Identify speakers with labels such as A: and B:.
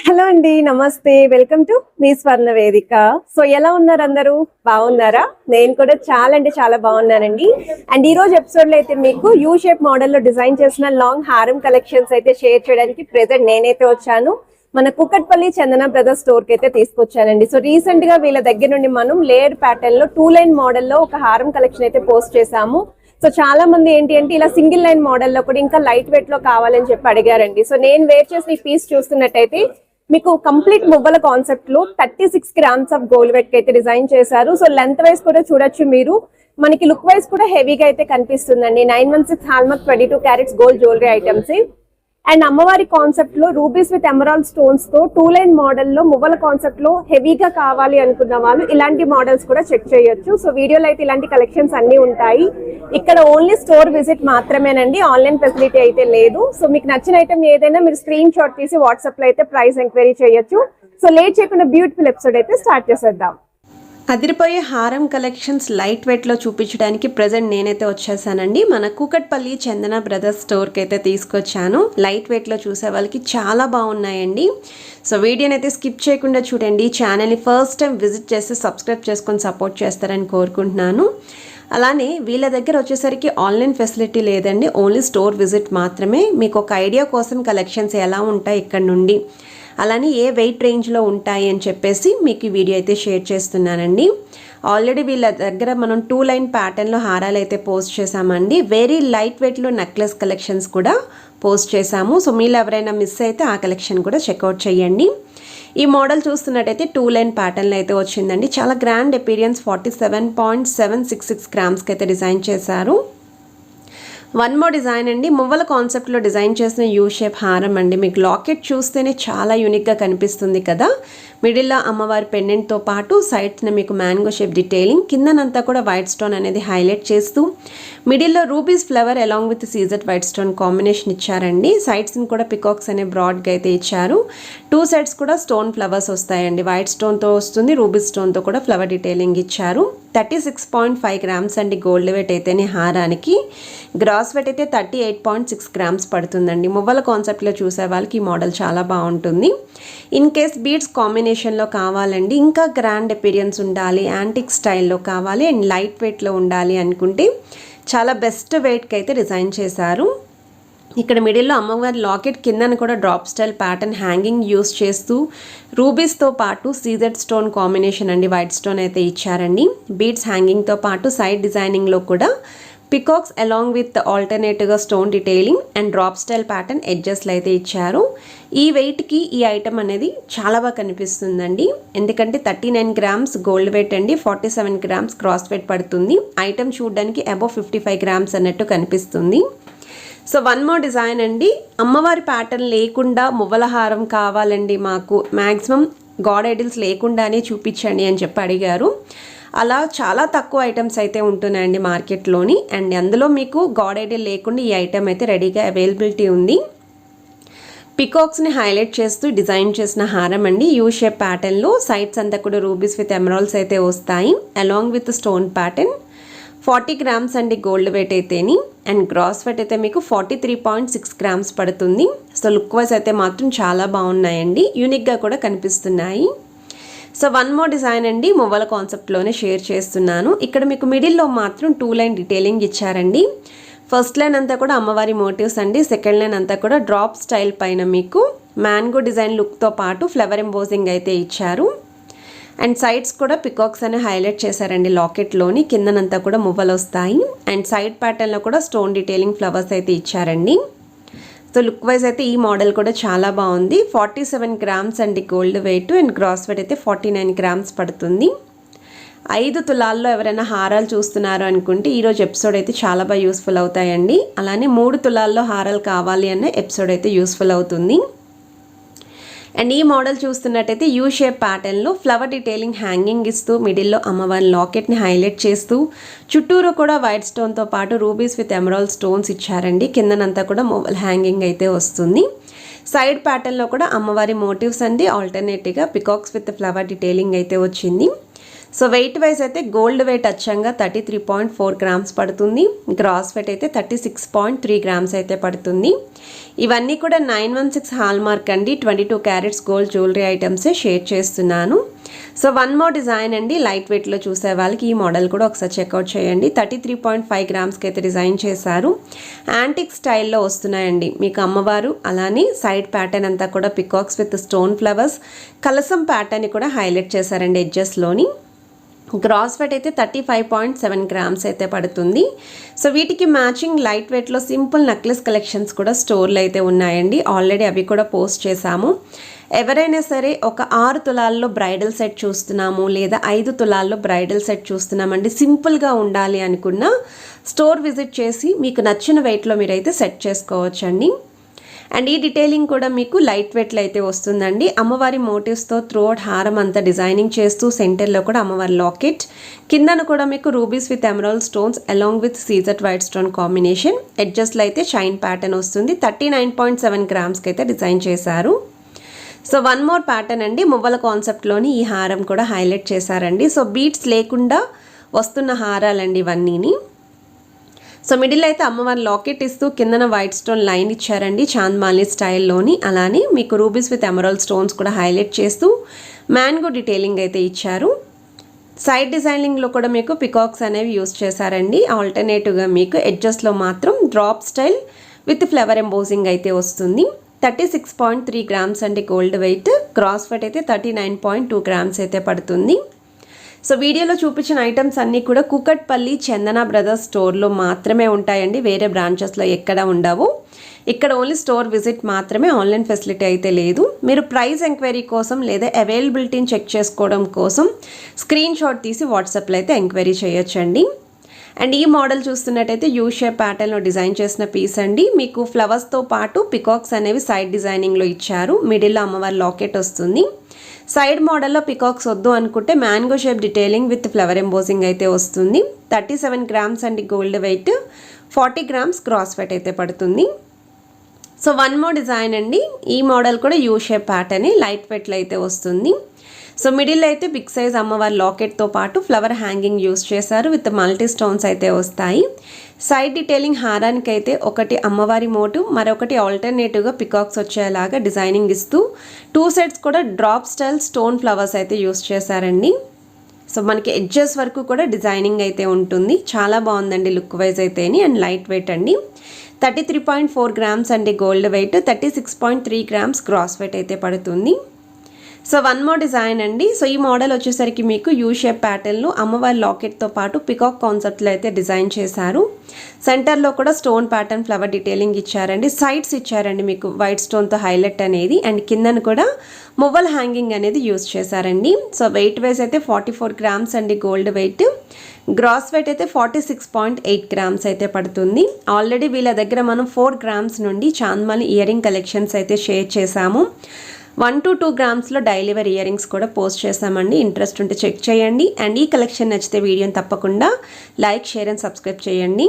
A: Hello అండి, నమస్తే. Welcome to me స్వర్ణ వేదిక. సో ఎలా ఉన్నారు అందరూ? బాగున్నారా? నేను కూడా చాలా అంటే చాలా బాగున్నానండి. అండ్ ఈ రోజు ఎపిసోడ్ లో అయితే మీకు యూ షేప్ మోడల్ లో డిజైన్ చేసిన లాంగ్ హారం కలెక్షన్స్ అయితే షేర్ చేయడానికి ప్రెజెంట్ నేనైతే వచ్చాను. మన కుకట్పల్లి చందన బ్రదర్స్ స్టోర్ కి అయితే తీసుకొచ్చానండి. సో రీసెంట్ గా వీళ్ళ దగ్గర నుండి మనం లేయర్ ప్యాటర్న్ లో 2 లైన్ మోడల్ లో ఒక హారం కలెక్షన్ అయితే పోస్ట్ చేసాము. సో చాలా మంది ఏంటి అంటే ఇలా సింగిల్ లైన్ మోడల్ లో కూడా ఇంకా లైట్ వెయిట్ లో కావాలని చెప్పి అడిగారండి. సో నేను వేర్ చేసిన ఈ పీస్ చూస్తున్నట్టయితే మీకు కంప్లీట్ మువ్వల కాన్సెప్ట్ లో 36 గ్రామ్స్ ఆఫ్ గోల్డ్ వెట్ అయితే డిజైన్ చేశారు. సో లెంత్ వైజ్ కూడా చూడొచ్చు మీరు. మనకి లుక్ వైజ్ కూడా హెవీగా అయితే కనిపిస్తుందండి. 916 hallmark 22 carats gold jewellery items. And అమ్మవారి కాన్సెప్ట్ లో రూబీస్ విత్ ఎమరాల్డ్ స్టోన్స్ తో 2 లైన్ మోడల్ లో మువ్వల కాన్సెప్ట్ లో హెవీగా కావాలి అనుకున్న వాళ్ళు ఇలాంటి మోడల్స్ కూడా చెక్ చేయొచ్చు. సో వీడియోలో అయితే ఇలాంటి కలెక్షన్స్ అన్ని ఉంటాయి. ఇక్కడ ఓన్లీ స్టోర్ విజిట్ మాత్రమేనండి, ఆన్లైన్ ఫెసిలిటీ అయితే లేదు. సో మీకు నచ్చిన ఐటమ్ ఏదైనా మీరు స్క్రీన్ షాట్ తీసి వాట్సాప్ లో అయితే ప్రైస్ ఎంక్వైరీ చేయొచ్చు. సో లేట్ చేయకుండా బ్యూటిఫుల్ ఎపిసోడ్ అయితే స్టార్ట్ చేసేద్దాం.
B: అదిరిపోయే హారం కలెక్షన్స్ లైట్ వెయిట్లో చూపించడానికి ప్రజెంట్ నేనైతే వచ్చేసానండి. మన కూకట్పల్లి చందన బ్రదర్స్ స్టోర్కి అయితే తీసుకొచ్చాను. లైట్ వెయిట్లో చూసే వాళ్ళకి చాలా బాగున్నాయండి. సో వీడియోని అయితే స్కిప్ చేయకుండా చూడండి. ఛానల్ని ఫస్ట్ టైం విజిట్ చేసి సబ్స్క్రైబ్ చేసుకొని సపోర్ట్ చేస్తారని కోరుకుంటున్నాను. అలానే వీళ్ళ దగ్గర వచ్చేసరికి ఆన్లైన్ ఫెసిలిటీ లేదండి, ఓన్లీ స్టోర్ విజిట్ మాత్రమే. మీకు ఒక ఐడియా కోసం కలెక్షన్స్ ఎలా ఉంటాయి ఇక్కడ నుండి, అలానే ఏ వెయిట్ రేంజ్లో ఉంటాయి అని చెప్పేసి మీకు ఈ వీడియో అయితే షేర్ చేస్తున్నానండి. ఆల్రెడీ వీళ్ళ దగ్గర మనం 2 లైన్ ప్యాటర్న్లో హారాలు అయితే పోస్ట్ చేసామండి. వెరీ లైట్ వెయిట్లో నెక్లెస్ కలెక్షన్స్ కూడా పోస్ట్ చేసాము. సో మీరు ఎవరైనా మిస్ అయితే ఆ కలెక్షన్ కూడా చెక్అవుట్ చేయండి. ఈ మోడల్ చూస్తున్నట్టయితే 2 లైన్ ప్యాటర్న్లో అయితే వచ్చిందండి. చాలా గ్రాండ్ అపీరియన్స్ 47.766 గ్రామ్స్కి అయితే డిజైన్ చేశారు. వన్ మోర్ డిజైన్ అండి, మువ్వల కాన్సెప్ట్లో డిజైన్ చేసిన యూ షేప్ హారం అండి. మీకు లాకెట్ చూస్తేనే చాలా యూనిక్గా కనిపిస్తుంది కదా. మిడిల్లో అమ్మవారి పెండెంట్తో పాటు సైడ్స్ని మీకు మ్యాంగో షేప్ డీటెయిలింగ్, కిందనంతా కూడా వైట్ స్టోన్ అనేది హైలైట్ చేస్తూ మిడిల్లో rubies flower along with CZ white stone combination ఇచ్చారండి. సైడ్స్ని కూడా పికాక్స్ అనే బ్రాడ్గా అయితే ఇచ్చారు. 2 సైడ్స్ కూడా స్టోన్ ఫ్లవర్స్ వస్తాయండి. వైట్ స్టోన్తో వస్తుంది, రూబీస్ స్టోన్తో కూడా ఫ్లవర్ డీటెయిలింగ్ ఇచ్చారు. 36.5 గ్రామ్స్ అండి గోల్డ్ వెయిట్ అయితేనే హారానికి. గ్రాస్ వెయిట్ అయితే 38.6 గ్రామ్స్ పడుతుందండి. మువ్వల కాన్సెప్ట్లో చూసే వాళ్ళకి ఈ మోడల్ చాలా బాగుంటుంది. ఇన్ కేస్ బీడ్స్ కాంబినేషన్లో కావాలండి, ఇంకా గ్రాండ్ అపీరియన్స్ ఉండాలి, యాంటిక్ స్టైల్లో కావాలి అండ్ లైట్ వెయిట్లో ఉండాలి అనుకుంటే చాలా బెస్ట్ వెయిట్కి అయితే డిజైన్ చేశారు. ఇక్కడ మిడిల్లో అమ్మవారి లాకెట్ కిందన కూడా drop style pattern hanging use చేస్తూ రూబీస్తో పాటు సీజెడ్ స్టోన్ కాంబినేషన్ అండి వైట్ స్టోన్ అయితే ఇచ్చారండి. బీడ్స్ హ్యాంగింగ్తో పాటు సైడ్ డిజైనింగ్లో కూడా పికాక్స్ అలాంగ్ విత్ ఆల్టర్నేటివ్గా stone detailing and drop style pattern ఎడ్జెస్లు అయితే ఇచ్చారు. ఈ వెయిట్కి ఈ ఐటమ్ అనేది చాలా బాగా కనిపిస్తుందండి. ఎందుకంటే 39 గ్రామ్స్ గోల్డ్ వెయిట్ అండి, 47 గ్రామ్స్ క్రాస్ వెయిట్ పడుతుంది. ఐటమ్ చూడడానికి అబౌవ్ 55 గ్రామ్స్ అన్నట్టు కనిపిస్తుంది. సో వన్ మోర్ డిజైన్ అండి, అమ్మవారి ప్యాటర్న్ లేకుండా మువ్వల హారం కావాలండి మాకు, మ్యాక్సిమం గాడ్ ఐడిల్స్ లేకుండానే చూపించండి అని చెప్పి అడిగారు. అలా చాలా తక్కువ ఐటమ్స్ అయితే ఉంటున్నాయండి మార్కెట్లోని. అండ్ అందులో మీకు గాడ్ ఐడిల్ లేకుండా ఈ ఐటమ్ అయితే రెడీగా అవైలబిలిటీ ఉంది. పికాక్స్ని హైలైట్ చేస్తూ డిజైన్ చేసిన హారం అండి. యూ షేప్ ప్యాటర్న్లో సైడ్స్ అంతా కూడా రూబీస్ విత్ ఎమరాల్డ్స్ అయితే వస్తాయి along with stone pattern. 40 grams అండి గోల్డ్ వెయిట్ అయితేని. అండ్ గ్రాస్ వెయిట్ అయితే మీకు 43.6 గ్రామ్స్ పడుతుంది. సో లుక్ వైజ్ అయితే మాత్రం చాలా బాగున్నాయండి, యూనిక్గా కూడా కనిపిస్తున్నాయి. సో వన్ మోర్ డిజైన్ అండి, మువ్వల కాన్సెప్ట్లోనే షేర్ చేస్తున్నాను. ఇక్కడ మీకు మిడిల్లో మాత్రం 2 లైన్ డీటెయిలింగ్ ఇచ్చారండి. ఫస్ట్ లైన్ అంతా కూడా అమ్మవారి మోటివ్స్ అండి, సెకండ్ లైన్ అంతా కూడా డ్రాప్ స్టైల్ పైన మీకు మ్యాంగో డిజైన్ లుక్తో పాటు ఫ్లవర్ ఎంబోజింగ్ అయితే ఇచ్చారు. అండ్ సైడ్స్ కూడా పికాక్స్ అని హైలైట్ చేశారండి లాకెట్లోని. కిందనంతా కూడా మువ్వలు వస్తాయి అండ్ సైడ్ ప్యాటర్న్లో కూడా స్టోన్ డీటెయిలింగ్ ఫ్లవర్స్ అయితే ఇచ్చారండి. సో లుక్ వైజ్ అయితే ఈ మోడల్ కూడా చాలా బాగుంది. 47 గ్రామ్స్ అండి gold weight and gross weight అయితే 49 గ్రామ్స్ పడుతుంది. 5 తులాల్లో ఎవరైనా హారాలు చూస్తున్నారు అనుకుంటే ఈరోజు ఎపిసోడ్ అయితే చాలా బాగా యూస్ఫుల్ అవుతాయండి. అలానే 3 తులాల్లో హారాలు కావాలి అన్న ఎపిసోడ్ అయితే యూస్ఫుల్ అవుతుంది. అండ్ ఈ మోడల్ చూస్తున్నట్టయితే యూ షేప్ ప్యాటర్న్లో ఫ్లవర్ డీటెయిలింగ్ హ్యాంగింగ్ ఇస్తూ మిడిల్లో అమ్మవారి లాకెట్ని హైలైట్ చేస్తూ చుట్టూరు కూడా వైట్ స్టోన్తో పాటు రూబీస్ విత్ ఎమరాల్డ్ స్టోన్స్ ఇచ్చారండి. కిందనంతా కూడా మొబైల్ హ్యాంగింగ్ అయితే వస్తుంది. సైడ్ ప్యాటర్న్లో కూడా అమ్మవారి మోటివ్స్ అండి, ఆల్టర్నేటివ్గా పికాక్స్ విత్ ఫ్లవర్ డీటెయిలింగ్ అయితే వచ్చింది. సో వెయిట్ వైజ్ అయితే గోల్డ్ వెయిట్ అచ్చంగా 33.4 గ్రామ్స్ పడుతుంది, గ్రాస్ వెయిట్ అయితే 36.3 గ్రామ్స్ అయితే పడుతుంది. ఇవన్నీ కూడా 916 హాల్ మార్క్ అండి, 22 క్యారెట్స్ గోల్డ్ జ్యువెలరీ ఐటమ్సే షేర్ చేస్తున్నాను. సో వన్ మోర్ డిజైన్ అండి, లైట్ వెయిట్లో చూసే వాళ్ళకి ఈ మోడల్ కూడా ఒకసారి చెక్అవుట్ చేయండి. 33.5 గ్రామ్స్కి అయితే డిజైన్ చేశారు. యాంటిక్ స్టైల్లో వస్తున్నాయండి మీకు అమ్మవారు. అలానే సైడ్ ప్యాటర్న్ అంతా కూడా పికాక్స్ విత్ స్టోన్ ఫ్లవర్స్, కలసం ప్యాటర్న్ కూడా హైలైట్ చేశారండి ఎడ్జెస్లోని. గ్రాస్ వెయిట్ అయితే 35.7 గ్రామ్స్ అయితే పడుతుంది. సో వీటికి మ్యాచింగ్ లైట్ వెయిట్లో సింపుల్ నెక్లెస్ కలెక్షన్స్ కూడా స్టోర్లో అయితే ఉన్నాయండి. ఆల్రెడీ అవి కూడా పోస్ట్ చేశాము. ఎవరైనా సరే ఒక 6 తులాల్లో బ్రైడల్ సెట్ చూస్తున్నాము లేదా 5 తులాల్లో బ్రైడల్ సెట్ చూస్తున్నామండి, సింపుల్గా ఉండాలి అనుకున్న స్టోర్ విజిట్ చేసి మీకు నచ్చిన వెయిట్లో మీరైతే సెట్ చేసుకోవచ్చండి. అండ్ ఈ డీటెయిలింగ్ కూడా మీకు లైట్ వెయిట్లో అయితే వస్తుందండి. అమ్మవారి మోటివ్స్తో త్రూఅవుట్ హారం అంతా డిజైనింగ్ చేస్తూ సెంటర్లో కూడా అమ్మవారి లాకెట్, కిందన కూడా మీకు rubies with emerald stones along with CZ white stone combination. ఎడ్జస్ట్లో అయితే షైన్ ప్యాటర్న్ వస్తుంది. 39.7 గ్రామ్స్కి అయితే డిజైన్ చేశారు. సో వన్ మోర్ ప్యాటర్న్ అండి, మువ్వల కాన్సెప్ట్లోని ఈ హారం కూడా హైలైట్ చేశారండి. సో బీట్స్ లేకుండా వస్తున్న హారాలండి ఇవన్నీని. సో మిడిల్ అయితే అమ్మవారి లాకెట్ ఇస్తూ కిందన వైట్ స్టోన్ లైన్ ఇచ్చారండి చాంద్మాలి స్టైల్లోని. అలానే మీకు రూబీస్ విత్ ఎమరాల్డ్ స్టోన్స్ కూడా హైలైట్ చేస్తూ మ్యాంగో డీటెయిలింగ్ అయితే ఇచ్చారు. సైడ్ డిజైనింగ్లో కూడా మీకు పికాక్స్ అనేవి యూస్ చేశారండి. ఆల్టర్నేటివ్గా మీకు ఎడ్జస్ట్లో మాత్రం drop style with flower embossing అయితే వస్తుంది. 36.3 గ్రామ్స్ అండి గోల్డ్ వెయిట్, క్రాస్ వెయిట్ అయితే 39.2 గ్రామ్స్ అయితే పడుతుంది. సో వీడియోలో చూపించిన ఐటమ్స్ అన్నీ కూడా కూకట్పల్లి చందన బ్రదర్స్ స్టోర్లో మాత్రమే ఉంటాయండి, వేరే బ్రాంచెస్లో ఎక్కడ ఉండవు. ఇక్కడ ఓన్లీ స్టోర్ విజిట్ మాత్రమే, ఆన్లైన్ ఫెసిలిటీ అయితే లేదు. మీరు ప్రైస్ ఎంక్వైరీ కోసం లేదా అవైలబిలిటీని చెక్ చేసుకోవడం కోసం స్క్రీన్ షాట్ తీసి వాట్సాప్లో అయితే ఎంక్వైరీ చేయొచ్చండి. అండ్ ఈ మోడల్ చూస్తున్నట్టయితే యూ షేప్ ప్యాటర్న్లో డిజైన్ చేసిన పీస్ అండి. మీకు ఫ్లవర్స్తో పాటు పికాక్స్ అనేవి సైడ్ డిజైనింగ్లో ఇచ్చారు. మిడిల్లో అమ్మవారి లాకెట్ వస్తుంది. సైడ్ మోడల్లో పికాక్స్ వద్దు అనుకుంటే mango shape detailing with flower embossing అయితే వస్తుంది. 37 గ్రామ్స్ అండి gold wait, 40 grams cross weight అయితే పడుతుంది. సో వన్ మోర్ డిజైన్ అండి, ఈ మోడల్ కూడా యూ షేప్ ప్యాటర్న్ లైట్ వెయిట్లో అయితే వస్తుంది. సో మిడిల్ అయితే బిగ్ సైజ్ అమ్మవారి లాకెట్తో పాటు ఫ్లవర్ హ్యాంగింగ్ యూస్ చేశారు విత్ మల్టీ స్టోన్స్ అయితే వస్తాయి. సైడ్ డీటెయిలింగ్ హారానికి అయితే ఒకటి అమ్మవారి మోటు, మరొకటి ఆల్టర్నేటివ్గా పికాక్స్ వచ్చేలాగా డిజైనింగ్ ఇస్తూ 2 సెట్స్ కూడా డ్రాప్ స్టైల్ స్టోన్ ఫ్లవర్స్ అయితే యూస్ చేశారండి. సో మనకి ఎడ్జెస్ వరకు కూడా డిజైనింగ్ అయితే ఉంటుంది. చాలా బాగుందండి లుక్ వైజ్ అయితేని. అండ్ లైట్ వెయిట్ అండి, 33.4 గ్రామ్స్ అండి gold weight, 36.3 grams cross weight అయితే పడుతుంది. సో వన్ మోర్ డిజైన్ అండి. సో ఈ మోడల్ వచ్చేసరికి మీకు యూ షేప్ ప్యాటర్న్లో అమ్మవారి లాకెట్తో పాటు పికాక్ కాన్సెప్ట్లో అయితే డిజైన్ చేశారు. సెంటర్లో కూడా స్టోన్ ప్యాటర్న్ ఫ్లవర్ డీటెయిలింగ్ ఇచ్చారండి. సైడ్స్ ఇచ్చారండి మీకు వైట్ స్టోన్తో హైలైట్ అనేది. అండ్ కిందను కూడా మువ్వల్ హ్యాంగింగ్ అనేది యూస్ చేశారండి. సో వెయిట్ వైజ్ అయితే 44 గ్రామ్స్ అండి గోల్డ్ వెయిట్, గ్రాస్ వెయిట్ అయితే 46.8 గ్రామ్స్ అయితే పడుతుంది. ఆల్రెడీ వీళ్ళ దగ్గర మనం 4 గ్రామ్స్ నుండి చాంద్మాలి ఇయర్ రింగ్ కలెక్షన్స్ అయితే షేర్ చేశాము. 1 to 2 గ్రామ్స్లో డైలీ వేర్ ఇయర్ రింగ్స్ కూడా పోస్ట్ చేస్తామండి. ఇంట్రెస్ట్ ఉంటే చెక్ చేయండి. అండ్ ఈ కలెక్షన్ నచ్చితే వీడియోని తప్పకుండా లైక్, షేర్ అండ్ సబ్స్క్రైబ్ చేయండి.